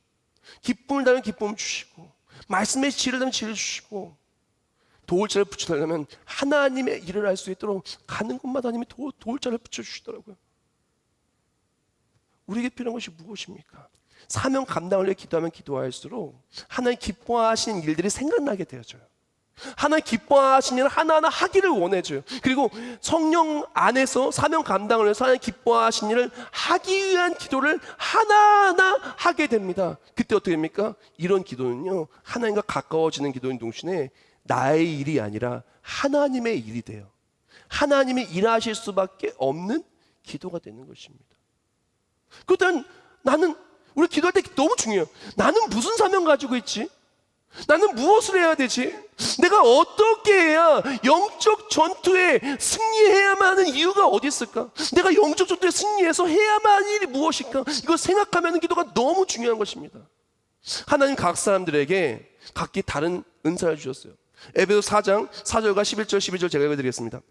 기쁨을 달라면 기쁨을 주시고, 말씀의 지혜를 달라면 지혜를 주시고, 도울 자를 붙여달라면 하나님의 일을 할 수 있도록 가는 곳마다 하나님이 도울 자를 붙여주시더라고요. 우리에게 필요한 것이 무엇입니까? 사명 감당을 위해 기도하면 기도할수록 하나님 기뻐하시는 일들이 생각나게 되어져요. 하나님 기뻐하시는 일 하나하나 하기를 원해줘요. 그리고 성령 안에서 사명 감당을 위해서 하나님 기뻐하시는 일을 하기 위한 기도를 하나하나 하게 됩니다. 그때 어떻게 됩니까? 이런 기도는요, 하나님과 가까워지는 기도인 동시에 나의 일이 아니라 하나님의 일이 돼요. 하나님이 일하실 수밖에 없는 기도가 되는 것입니다. 그렇다면 나는, 우리 기도할 때 너무 중요해요. 나는 무슨 사명 가지고 있지? 나는 무엇을 해야 되지? 내가 어떻게 해야 영적 전투에 승리해야만 하는 이유가 어디 있을까? 내가 영적 전투에 승리해서 해야만 하는 일이 무엇일까? 이걸 생각하면 기도가 너무 중요한 것입니다. 하나님 각 사람들에게 각기 다른 은사를 주셨어요. 에베소 4장 4절과 11절 12절 제가 읽어드리겠습니다.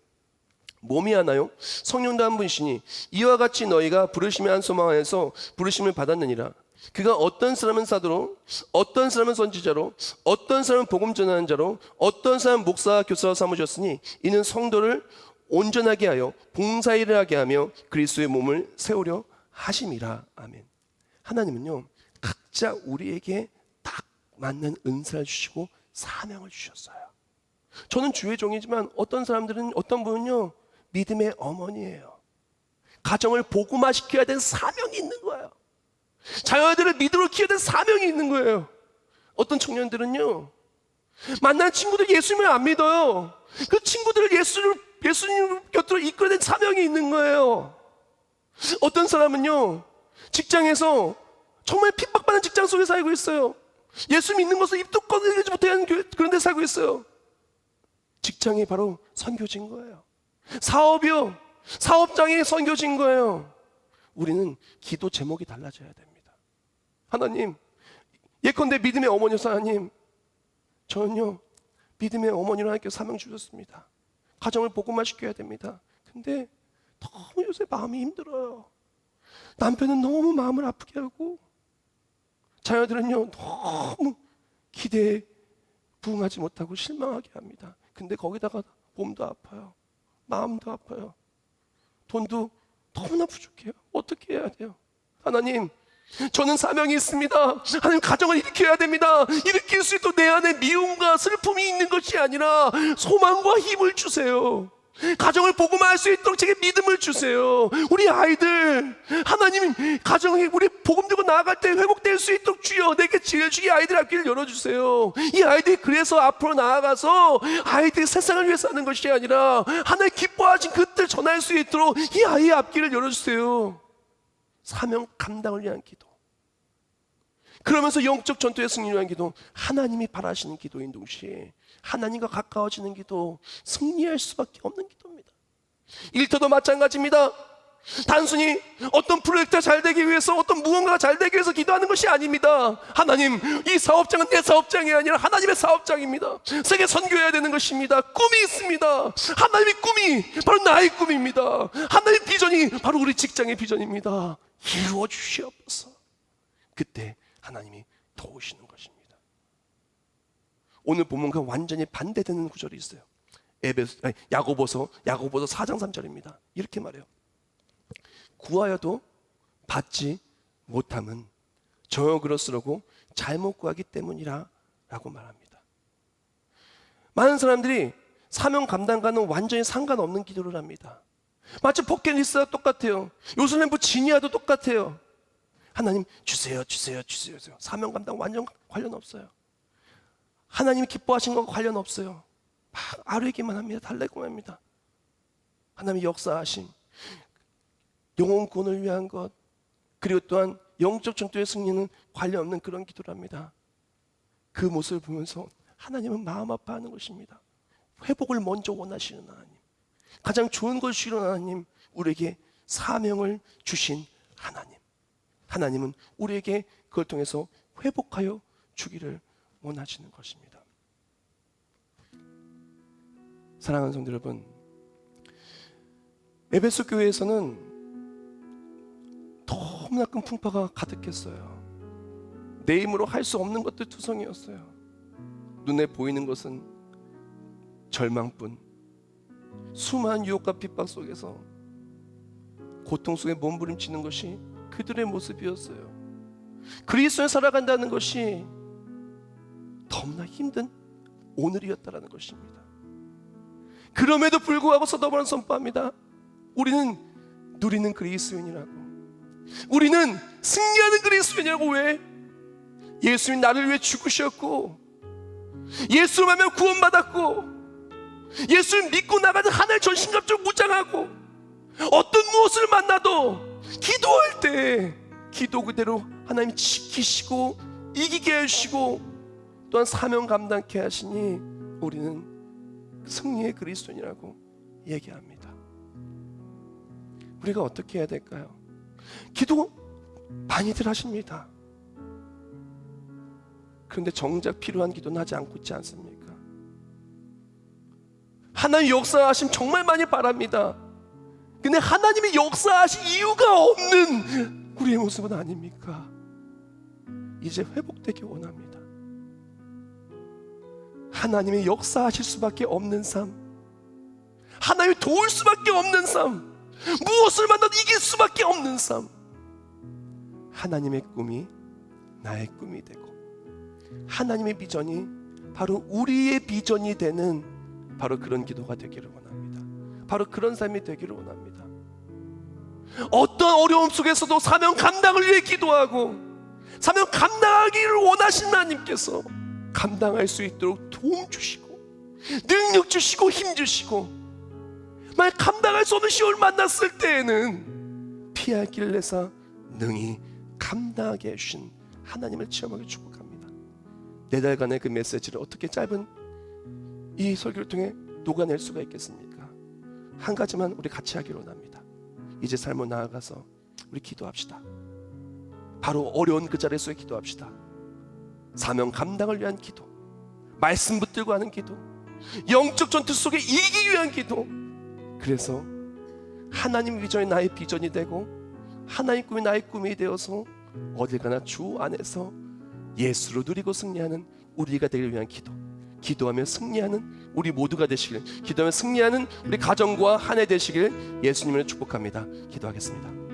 몸이 하나요? 성령도 한 분이시니 이와 같이 너희가 부르심의 한 소망 안에서 부르심을 받았느니라. 그가 어떤 사람은 사도로, 어떤 사람은 선지자로, 어떤 사람은 복음 전하는 자로, 어떤 사람은 목사, 교사로 삼으셨으니 이는 성도를 온전하게 하여 봉사일을 하게 하며 그리스도의 몸을 세우려 하심이라. 아멘. 하나님은요, 각자 우리에게 딱 맞는 은사를 주시고 사명을 주셨어요. 저는 주의 종이지만 어떤 사람들은, 어떤 분은요, 믿음의 어머니예요. 가정을 복음화시켜야 되는 사명이 있는 거예요. 자녀들을 믿음으로 키워야 되는 사명이 있는 거예요. 어떤 청년들은요, 만나는 친구들 예수님을 안 믿어요. 그 친구들을 예수님 곁으로 이끌어야 되는 사명이 있는 거예요. 어떤 사람은요, 직장에서 정말 핍박받는 직장 속에 살고 있어요. 예수 믿는 것을 입도 꺼내지 못하는 그런 데 살고 있어요. 직장이 바로 선교진 거예요. 사업이요, 사업장이 선교진 거예요. 우리는 기도 제목이 달라져야 됩니다. 하나님, 예컨대 믿음의 어머니로서 하나님, 저는요, 믿음의 어머니로 하나님께서 사명 주셨습니다. 가정을 복음화시켜야 됩니다. 근데 너무 요새 마음이 힘들어요. 남편은 너무 마음을 아프게 하고, 자녀들은요, 너무 기대에 부응하지 못하고 실망하게 합니다. 근데 거기다가 몸도 아파요. 마음도 아파요. 돈도 너무나 부족해요. 어떻게 해야 돼요? 하나님, 저는 사명이 있습니다. 하나님, 가정을 일으켜야 됩니다. 일으킬 수 있도록 내 안에 미움과 슬픔이 있는 것이 아니라 소망과 힘을 주세요. 가정을 복음화할 수 있도록 제게 믿음을 주세요. 우리 아이들 하나님 가정이 우리 복음 들고 나아갈 때 회복될 수 있도록 주여 내게 지혜 주기 아이들 앞길을 열어주세요. 이 아이들이 그래서 앞으로 나아가서 아이들이 세상을 위해서 하는 것이 아니라 하나님 기뻐하신 그 뜻을 전할 수 있도록 이 아이의 앞길을 열어주세요. 사명 감당을 위한 기도, 그러면서 영적 전투의 승리를 위한 기도, 하나님이 바라시는 기도인 동시에 하나님과 가까워지는 기도, 승리할 수밖에 없는 기도입니다. 일터도 마찬가지입니다. 단순히 어떤 프로젝트가 잘 되기 위해서, 어떤 무언가가 잘 되기 위해서 기도하는 것이 아닙니다. 하나님, 이 사업장은 내 사업장이 아니라 하나님의 사업장입니다. 세계 선교해야 되는 것입니다. 꿈이 있습니다. 하나님의 꿈이 바로 나의 꿈입니다. 하나님의 비전이 바로 우리 직장의 비전입니다. 이루어 주시옵소서. 그때 하나님이 도우시는 것입니다. 오늘 본문과 완전히 반대되는 구절이 있어요. 야고보서 4장 3절입니다. 이렇게 말해요. 구하여도 받지 못함은 저여 그럴수록 잘못 구하기 때문이라 라고 말합니다. 많은 사람들이 사명 감당과는 완전히 상관없는 기도를 합니다. 마치 버킷리스트와 똑같아요. 요술램프 지니아도 똑같아요. 하나님 주세요. 사명 감당 완전 관련 없어요. 하나님이 기뻐하신 것과 관련 없어요. 막 아뢰기만 합니다. 달래기만 합니다. 하나님의 역사하심, 영혼 구원을 위한 것, 그리고 또한 영적 전투의 승리는 관련 없는 그런 기도를 합니다. 그 모습을 보면서 하나님은 마음 아파하는 것입니다. 회복을 먼저 원하시는 하나님, 가장 좋은 걸 주시는 하나님, 우리에게 사명을 주신 하나님, 하나님은 우리에게 그걸 통해서 회복하여 주기를 원하시는 것입니다. 사랑하는 성도 여러분, 에베소 교회에서는 너무나 큰 풍파가 가득했어요. 내 힘으로 할 수 없는 것들 투성이었어요. 눈에 보이는 것은 절망뿐, 수많은 유혹과 핍박 속에서 고통 속에 몸부림치는 것이 그들의 모습이었어요. 그리스도에 살아간다는 것이 너무나 힘든 오늘이었다라는 것입니다. 그럼에도 불구하고 서더벌은 선포합니다. 우리는 누리는 그리스도인이라고, 우리는 승리하는 그리스도인이라고. 왜? 예수님이 나를 위해 죽으셨고, 예수를 하면 구원받았고, 예수를 믿고 나가는 하나의 전신갑주로 무장하고, 어떤 무엇을 만나도 기도할 때 기도 그대로 하나님이 지키시고 이기게 해주시고 또한 사명 감당케 하시니 우리는 승리의 그리스도인이라고 얘기합니다. 우리가 어떻게 해야 될까요? 기도 많이들 하십니다. 그런데 정작 필요한 기도는 하지 않고 있지 않습니까? 하나님 역사하심 정말 많이 바랍니다. 근데 하나님이 역사하실 이유가 없는 우리의 모습은 아닙니까? 이제 회복되기 원합니다. 하나님이 역사하실 수밖에 없는 삶, 하나님이 도울 수밖에 없는 삶, 무엇을 만나도 이길 수밖에 없는 삶, 하나님의 꿈이 나의 꿈이 되고 하나님의 비전이 바로 우리의 비전이 되는 바로 그런 기도가 되기를 원합니다. 바로 그런 삶이 되기를 원합니다. 어떤 어려움 속에서도 사명 감당을 위해 기도하고 사명 감당하기를 원하신 하나님께서 감당할 수 있도록 도움 주시고 능력 주시고 힘 주시고, 만약 감당할 수 없는 시험을 만났을 때에는 피할 길을 내사 능히 감당하게 해주신 하나님을 체험하기 축복합니다. 4달간의 그 메시지를 어떻게 짧은 이 설교를 통해 녹아낼 수가 있겠습니까? 한 가지만 우리 같이 하기로 합니다. 이제 삶을 나아가서 우리 기도합시다. 바로 어려운 그 자리 속에 기도합시다. 사명 감당을 위한 기도, 말씀 붙들고 하는 기도, 영적 전투 속에 이기기 위한 기도. 그래서 하나님 비전이 나의 비전이 되고 하나님 꿈이 나의 꿈이 되어서 어딜 가나 주 안에서 예수로 누리고 승리하는 우리가 되기 위한 기도, 기도하며 승리하는 우리 모두가 되시길, 기도하며 승리하는 우리 가정과 한 해 되시길 예수님을 축복합니다. 기도하겠습니다.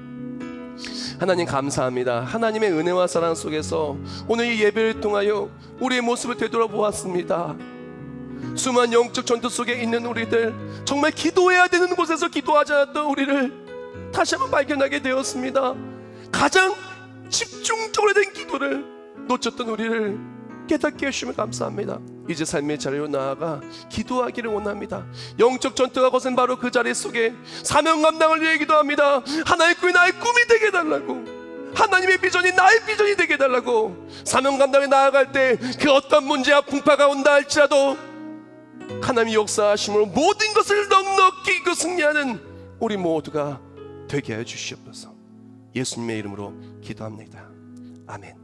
하나님 감사합니다. 하나님의 은혜와 사랑 속에서 오늘 이 예배를 통하여 우리의 모습을 되돌아보았습니다. 수많은 영적 전투 속에 있는 우리들, 정말 기도해야 되는 곳에서 기도하지 않았던 우리를 다시 한번 발견하게 되었습니다. 가장 집중적으로 된 기도를 놓쳤던 우리를 깨닫게 해주시면 감사합니다. 이제 삶의 자리로 나아가 기도하기를 원합니다. 영적 전투가 거센 바로 그 자리 속에 사명 감당을 위해 기도합니다. 하나의 꿈이 나의 꿈이 되게 해달라고, 하나님의 비전이 나의 비전이 되게 해달라고. 사명 감당에 나아갈 때 그 어떤 문제와 풍파가 온다 할지라도 하나님의 역사하심으로 모든 것을 넉넉히 그 승리하는 우리 모두가 되게 하여 주시옵소서. 예수님의 이름으로 기도합니다. 아멘.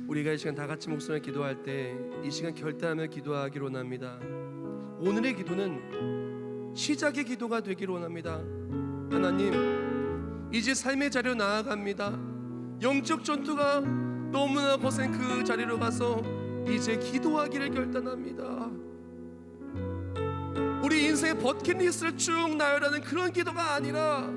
우리가 이 시간 다 같이 목소리로 기도할 때 이 시간 결단하며 기도하기로 원합니다. 오늘의 기도는 시작의 기도가 되기로 원합니다. 하나님, 이제 삶의 자리로 나아갑니다. 영적 전투가 너무나 거센 그 자리로 가서 이제 기도하기를 결단합니다. 우리 인생의 버킷리스트를 쭉 나열하는 그런 기도가 아니라,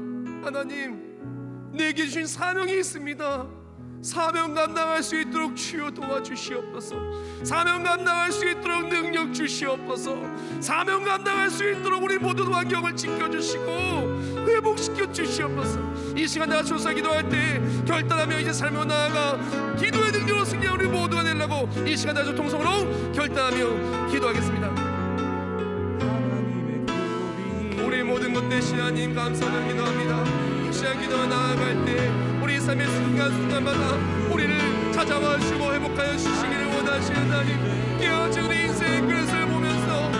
하나님, 내게 주신 사명이 있습니다. 사명 감당할 수 있도록 주여 도와주시옵소서. 사명 감당할 수 있도록 능력 주시옵소서. 사명 감당할 수 있도록 우리 모든 환경을 지켜주시고 회복시켜 주시옵소서. 이 시간 내가 조사 기도할 때 결단하며 이제 삶으로 나아가 기도의 능력으로 승리하는 우리 모두가 되려고 이 시간 내가 통성으로 결단하며 기도하겠습니다. 우리 모든 것 대신 하나님 감사를 기도합니다. 이 시간 기도가 나아갈 때 우리 삶의 순간순간마다 우리를 찾아와 주시고 회복하여 주시기를 원하시는 하나님, 깨어진 우리 인생의 그릇을 보면서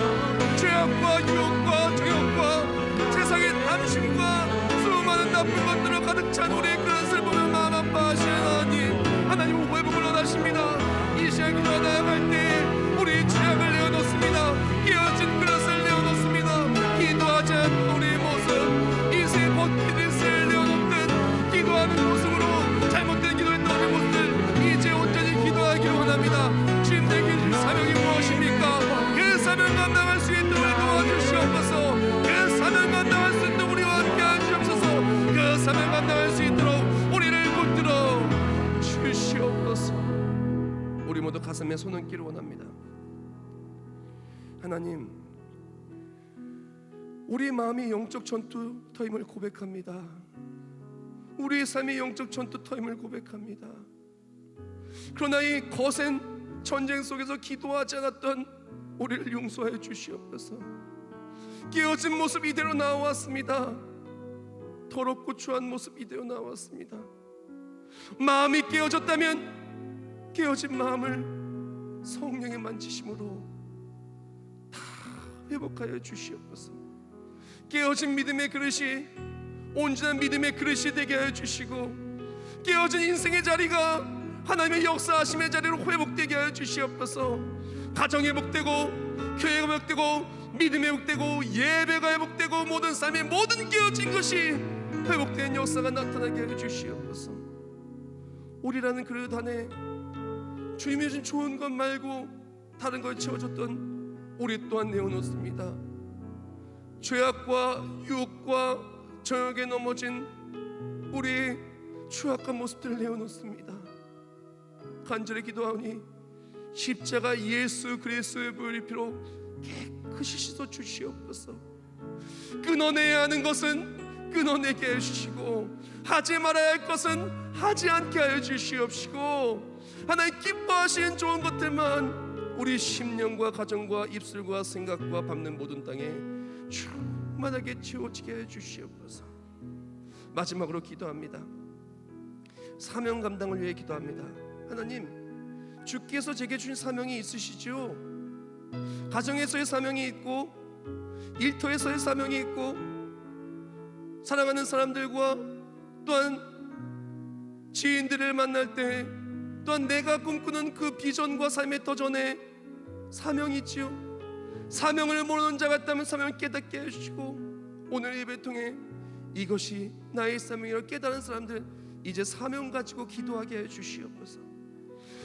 죄악과 유혹과 정욕과 세상의 탐심과 수많은 나쁜 것들로 가득 찬 우리의 그릇을 보며 마음 아파하시는 하나님 회복을 원하십니다. 이 시간 기도가 나아갈 때 우리 죄악을 내어놓습니다. 깨어진 그릇을 내어놓습니다. 기도하지 않는 우리의 모습, 인생의 버킷리스트를 내어놓듯 기도하는 모습으로 잘못된 기도했던 우리 모습들 이제 온전히 기도하기를 원합니다. 주님, 내게 주신 사명이 무엇입니까? 그 사명 감당할 수 있도록 우리 도와주시옵소서. 그 사명 감당할 수 있도록 우리와 함께 하시옵소서. 그 사명 감당할 수 있도록 우리를 붙들어 우리 모두 가슴에 손 얹기를 원합니다. 하나님, 우리 마음이 영적 전투터임을 고백합니다. 우리의 삶이 영적 전투터임을 고백합니다. 그러나 이 거센 전쟁 속에서 기도하지 않았던 우리를 용서하여 주시옵소서. 깨어진 모습 이대로 나왔습니다. 더럽고 추한 모습 이대로 나왔습니다. 마음이 깨어졌다면 깨어진 마음을 성령의 만지심으로 다 회복하여 주시옵소서. 깨어진 믿음의 그릇이 온전한 믿음의 그릇이 되게 하여 주시고, 깨어진 인생의 자리가 하나님의 역사하심의 자리로 회복되게 하여 주시옵소서. 가정이 회복되고, 교회가 회복되고, 믿음이 회복되고, 예배가 회복되고, 모든 삶의 모든 깨어진 것이 회복된 역사가 나타나게 하여 주시옵소서. 우리라는 그릇 안에 주님이 주신 좋은 것 말고 다른 걸 채워줬던 우리 또한 내어놓습니다. 죄악과 유혹과 정욕에 넘어진 우리의 추악한 모습들을 내어놓습니다. 간절히 기도하오니 십자가 예수 그리스도의 보혈의 피로 깨끗이 씻어 주시옵소서. 끊어내야 하는 것은 끊어내게 해주시고, 하지 말아야 할 것은 하지 않게 하여 주시옵시고, 하나님 기뻐하시는 좋은 것들만 우리 심령과 가정과 입술과 생각과 밟는 모든 땅에 충만하게 채워지게 해 주시옵소서. 마지막으로 기도합니다. 사명 감당을 위해 기도합니다. 하나님, 주께서 제게 주신 사명이 있으시죠? 가정에서의 사명이 있고, 일터에서의 사명이 있고, 사랑하는 사람들과 또한 지인들을 만날 때, 또한 내가 꿈꾸는 그 비전과 삶의 터전에 사명이 있지요. 사명을 모르는 자 같다면 사명을 깨닫게 해주시고, 오늘 예배 통해 이것이 나의 사명이라고 깨달은 사람들, 이제 사명 가지고 기도하게 해주시옵소서.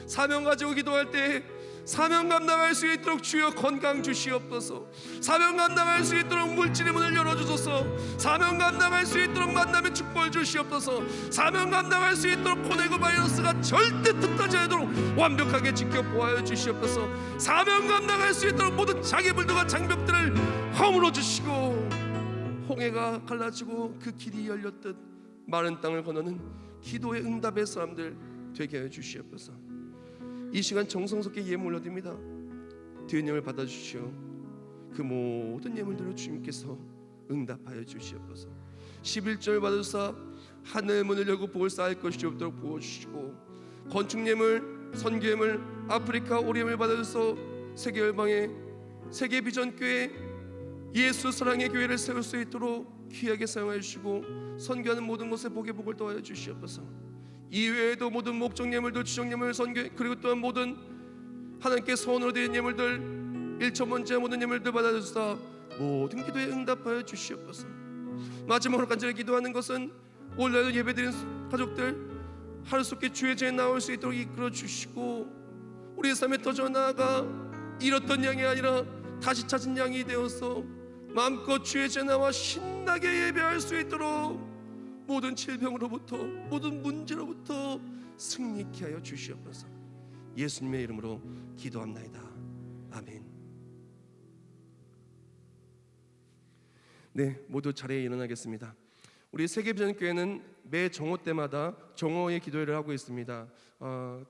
사명 가지고 기도할 때 사명 감당할 수 있도록 주여 건강 주시옵소서. 사명 감당할 수 있도록 물질의 문을 열어주소서. 사명 감당할 수 있도록 만남의 축복을 주시옵소서. 사명 감당할 수 있도록 코로나 바이러스가 절대 흩어지지 않도록 완벽하게 지켜보아여 주시옵소서. 사명 감당할 수 있도록 모든 장애물들과 장벽들을 허물어 주시고, 홍해가 갈라지고 그 길이 열렸듯 마른 땅을 건너는 기도의 응답의 사람들 되게 하여 주시옵소서. 이 시간 정성스럽게 예물 올려드립니다. 드림을 받아주시오. 그 모든 예물들을 주님께서 응답하여 주시옵소서. 11절 받으사 하늘 문을 열고 복을 쌓을 것이 없도록 부어주시고, 건축 예물, 선교 예물, 아프리카 오리 예물 받아서 세계 열방에 세계 비전 교회 예수 사랑의 교회를 세울 수 있도록 귀하게 사용하여 주시고, 선교하는 모든 곳에 복의 복을 더하여 주시옵소서. 이외에도 모든 목적 예물들, 주적 예물, 선교, 그리고 또한 모든 하나님께 선으로 드린 예물들, 1천번째 모든 예물들 받아주사 모든 기도에 응답하여 주시옵소서. 마지막으로 간절히 기도하는 것은 온라인으로 예배드린 가족들 하루속히 주의 전에 나올 수 있도록 이끌어 주시고, 우리의 삶에 터져 나아가 잃었던 양이 아니라 다시 찾은 양이 되어서 마음껏 주의 전에 나와 신나게 예배할 수 있도록 모든 질병으로부터 모든 문제로부터 승리케 하여 주시옵소서. 예수님의 이름으로 기도합나이다. 아멘. 네, 모두 자리에 일어나겠습니다. 우리 세계비전교회는 매 정오 때마다 정오의 기도회를 하고 있습니다.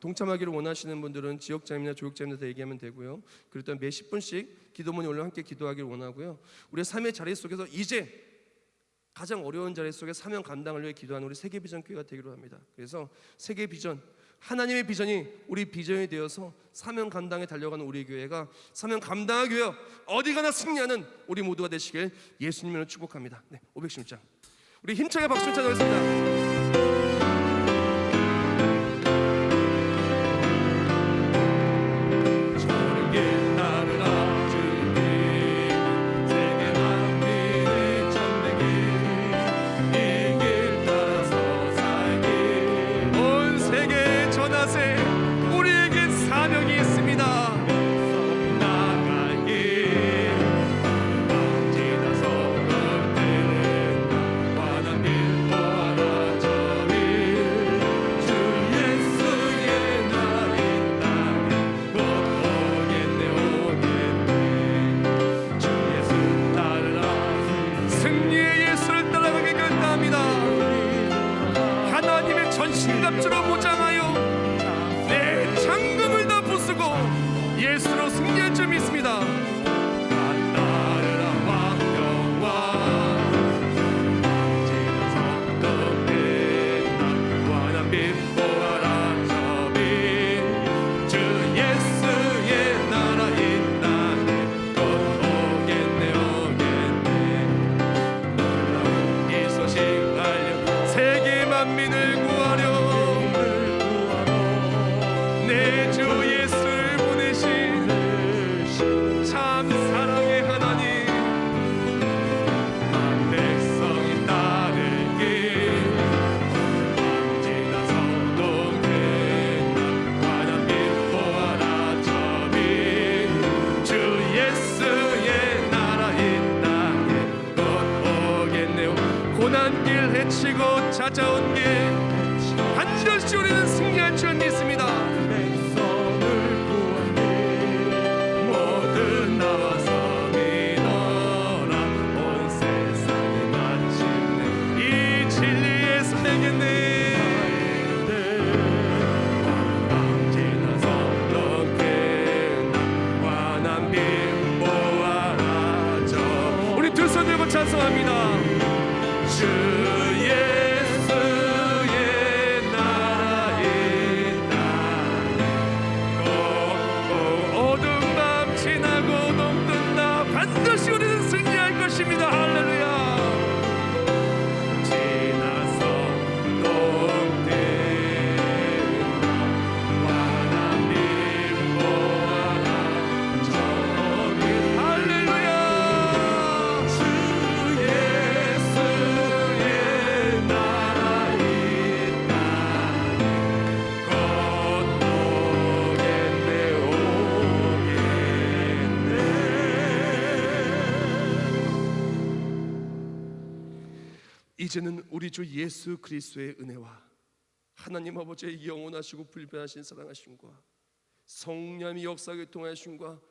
동참하기를 원하시는 분들은 지역장이나 조역장님한테 얘기하면 되고요. 그리고 또 매 10분씩 기도문에 올려 함께 기도하기를 원하고요. 우리의 삶의 자리 속에서 이제 가장 어려운 자리 속에 사명 감당을 위해 기도하는 우리 세계비전교회가 되기로 합니다. 그래서 세계비전, 하나님의 비전이 우리 비전이 되어서 사명 감당에 달려가는 우리 교회가 사명 감당하기 위해 어디 가나 승리하는 우리 모두가 되시길 예수님으로 축복합니다. 네, 516장 우리 힘차게 박수 찾아가겠습니다. 지나서 올 때는 환한 길 보아라. 이제는 우리 주 예수 그리스도의 은혜와 하나님 아버지의 영원하시고 불변하신 사랑하심과 성령의 역사에 통하심과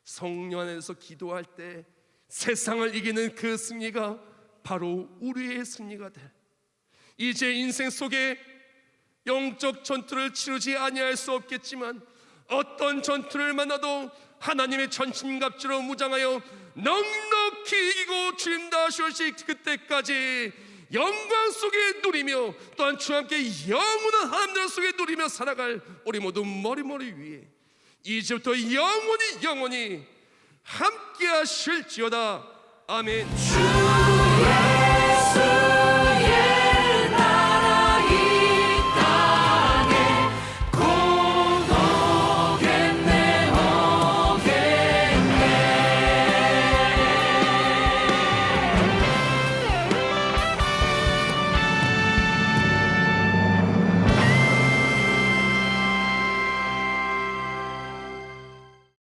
성령 안에서 기도할 때 세상을 이기는 그 승리가 바로 우리의 승리가 될, 이제 인생 속에 영적 전투를 치르지 아니할 수 없겠지만 어떤 전투를 만나도 하나님의 전신갑주로 무장하여 넉넉히 이기고 주님 다하실 그때까지 영광 속에 누리며 또한 주와 함께 영원한 하나님 속에 누리며 살아갈 우리 모두 머리 위에 이제부터 영원히 함께 하실지어다. 아멘.